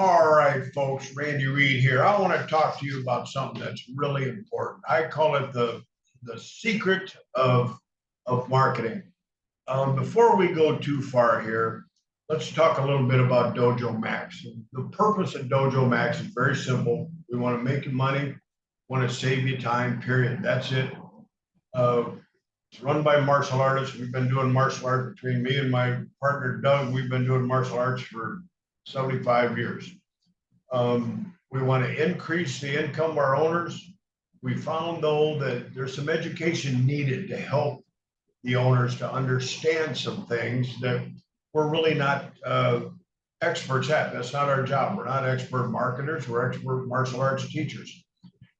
All right, folks, Randy Reed here. I want to talk to you about something that's really important. I call it the secret of marketing. Before we go too far here, let's talk a little bit about Dojo Max. The purpose of Dojo Max is very simple. We want to make you money, want to save you time, period. That's it. Uh, it's run by martial artists. We've been doing martial art between me and my partner, Doug. We've been doing martial arts for 75 years. We want to increase the income of our owners. We found, though, that there's some education needed to help the owners to understand some things that we're really not experts at. That's not our job. We're not expert marketers. We're expert martial arts teachers.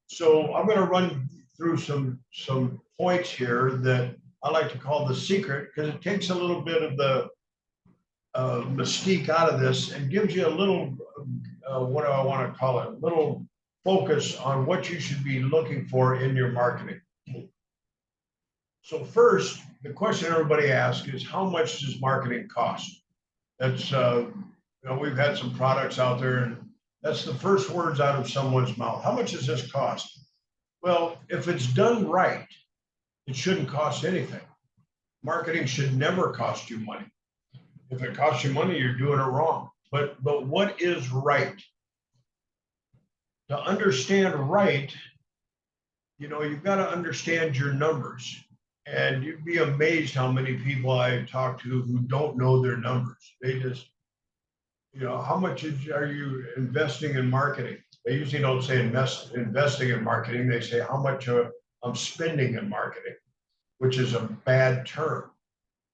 So I'm going to run through some points here that I like to call the secret, because it takes a little bit of the mystique out of this and gives you a little, what do I want to call it, a little focus on what you should be looking for in your marketing. So first, the question everybody asks is, how much does marketing cost? That's, we've had some products out there, and that's the first words out of someone's mouth. How much does this cost? Well, if it's done right, it shouldn't cost anything. Marketing should never cost you money. If it costs you money, you're doing it wrong. But what is right? To understand right, you've got to understand your numbers. And you'd be amazed how many people I talk to who don't know their numbers. They just, how much are you investing in marketing? They usually don't say investing in marketing. They say how much I'm spending in marketing, which is a bad term.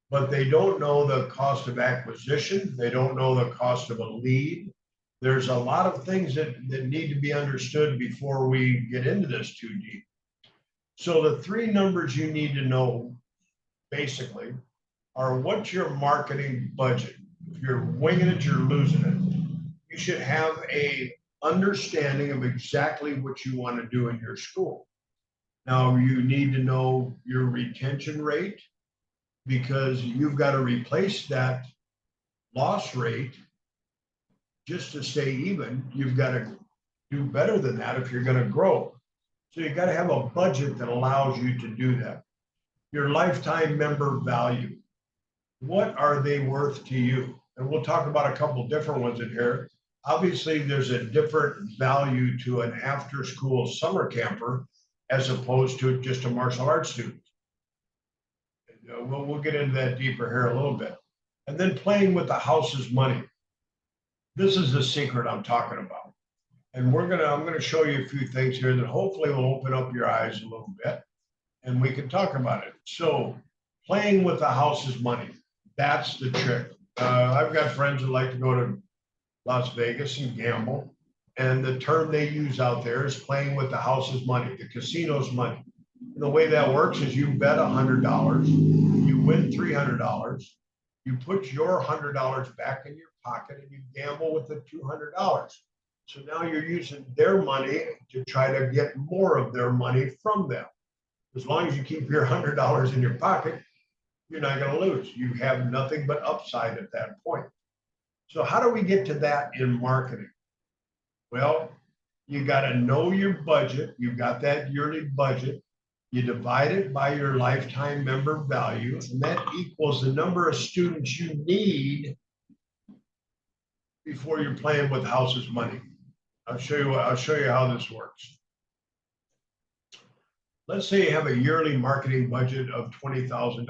But they don't know the cost of acquisition. They don't know the cost of a lead. There's a lot of things that need to be understood before we get into this too deep. So the three numbers you need to know basically are, what's your marketing budget? If you're winging it, you're losing it. You should have a understanding of exactly what you want to do in your school. Now, you need to know your retention rate, because you've got to replace that loss rate just to stay even. You've got to do better than that if you're going to grow. So you've got to have a budget that allows you to do that. Your lifetime member value. What are they worth to you? And we'll talk about a couple different ones in here. Obviously, there's a different value to an after-school summer camper as opposed to just a martial arts student. We'll get into that deeper here a little bit. And then playing with the house's money. This is the secret I'm talking about. And I'm going to show you a few things here that hopefully will open up your eyes a little bit, and we can talk about it. So playing with the house's money, that's the trick. I've got friends that like to go to Las Vegas and gamble. And the term they use out there is playing with the house's money, the casino's money. And the way that works is you bet $100, you win $300, you put your $100 back in your pocket, and you gamble with the $200. So now you're using their money to try to get more of their money from them. As long as you keep your $100 in your pocket, you're not going to lose. You have nothing but upside at that point. So how do we get to that in marketing? Well, you got to know your budget. You've got that yearly budget. You divide it by your lifetime member value, and that equals the number of students you need before you're playing with the house's money. I'll show you how this works. Let's say you have a yearly marketing budget of $20,000,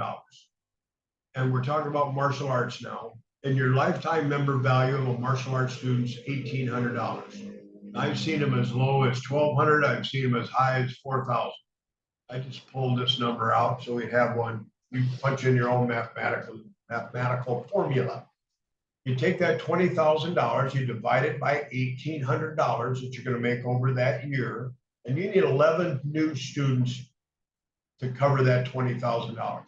and we're talking about martial arts now. And your lifetime member value of a martial arts student is $1,800. I've seen them as low as $1,200. I've seen them as high as $4,000. I just pulled this number out so we have one. You punch in your own mathematical formula. You take that $20,000, you divide it by $1,800 that you're going to make over that year, and you need 11 new students to cover that $20,000.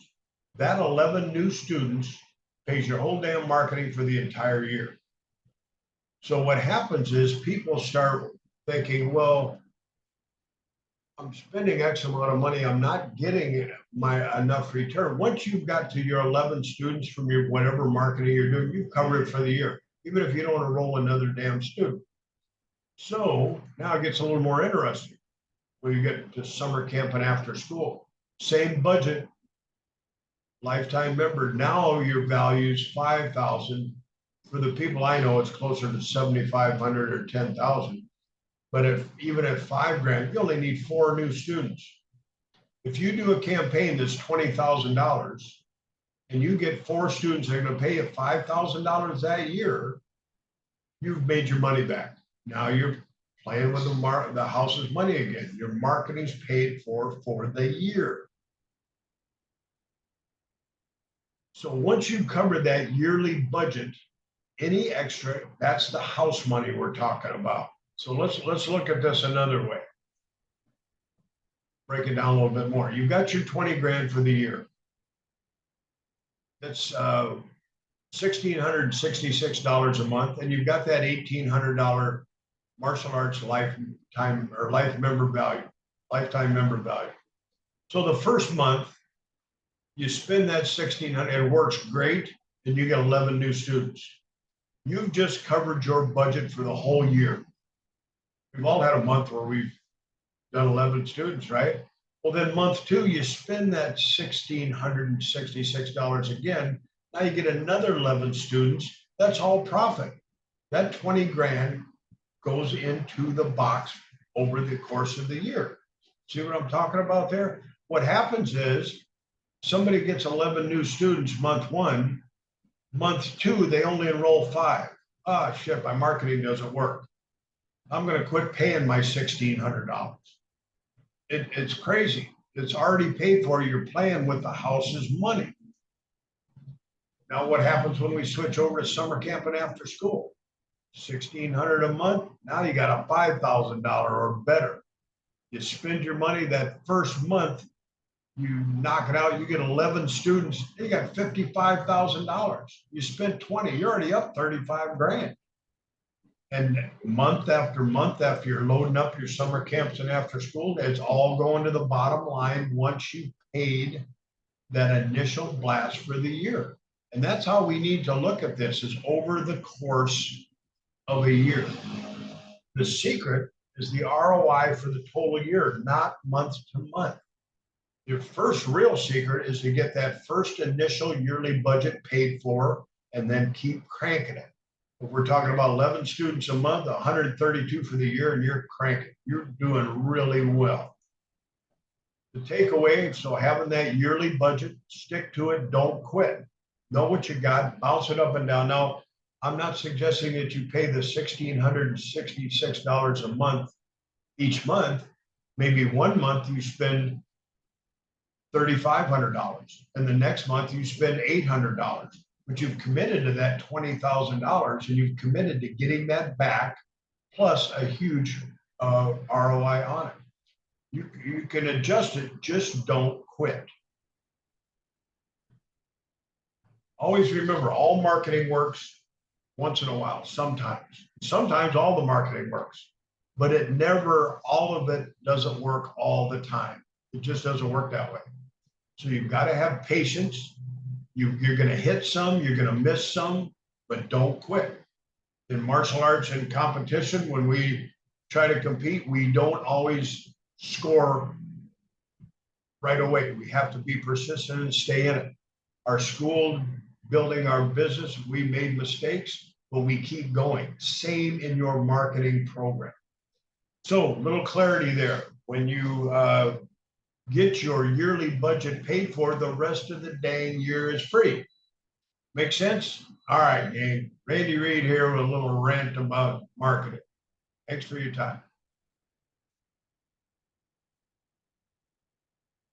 That 11 new students pays your whole damn marketing for the entire year. So what happens is people start thinking, well, I'm spending X amount of money, I'm not getting enough return. Once you've got to your 11 students from your whatever marketing you're doing, you've covered it for the year. even if you don't enroll another damn student. So now it gets a little more interesting when you get to summer camp and after school. Same budget, lifetime member. Now your value is 5,000. For the people I know, it's closer to 7,500 or 10,000. But even at $5,000, you only need 4 new students. If you do a campaign that's $20,000 and you get 4 students that are going to pay you $5,000 that year, you've made your money back. Now you're playing with the house's money again. Your marketing's paid for the year. So once you've covered that yearly budget, any extra, that's the house money we're talking about. So let's look at this another way. Break it down a little bit more. You've got your 20 grand for the year. That's $1,666 a month, and you've got that $1,800 martial arts lifetime member value. So the first month, you spend that $1,600, it works great, and you get 11 new students. You've just covered your budget for the whole year. We've all had a month where we've done 11 students, right? Well, then month 2, you spend that $1,666 again. Now you get another 11 students. That's all profit. That 20 grand goes into the box over the course of the year. See what I'm talking about there? What happens is somebody gets 11 new students month 1. Month 2, they only enroll 5. Ah, shit, my marketing doesn't work. I'm going to quit paying my $1,600. It's crazy. It's already paid for. You're playing with the house's money. Now, what happens when we switch over to summer camp and after school? $1,600 a month. Now you got a $5,000 or better. You spend your money that first month, you knock it out, you get 11 students, you got $55,000. You spent 20, you're already up 35 grand. And month after month, after you're loading up your summer camps and after school, it's all going to the bottom line once you paid that initial blast for the year. And that's how we need to look at this, is over the course of a year. The secret is the ROI for the total year, not month to month. Your first real secret is to get that first initial yearly budget paid for and then keep cranking it. If we're talking about 11 students a month, 132 for the year, and you're cranking, you're doing really well. The takeaway, so having that yearly budget, stick to it, don't quit. Know what you got, bounce it up and down. Now, I'm not suggesting that you pay the $1,666 a month each month. Maybe one month you spend $3,500, and the next month you spend $800. But you've committed to that $20,000, and you've committed to getting that back, plus a huge ROI on it. You can adjust it, just don't quit. Always remember, all marketing works once in a while, sometimes. Sometimes all the marketing works, but it never, all of it doesn't work all the time. It just doesn't work that way. So you've got to have patience. You're going to hit some, you're going to miss some, but don't quit. In martial arts and competition, when we try to compete, we don't always score right away. We have to be persistent and stay in it. Our school, building our business, we made mistakes, but we keep going. Same in your marketing program. So, little clarity there. When you get your yearly budget paid for, the rest of the dang year is free. Make sense? All right, gang. Randy Reed here with a little rant about marketing. Thanks for your time.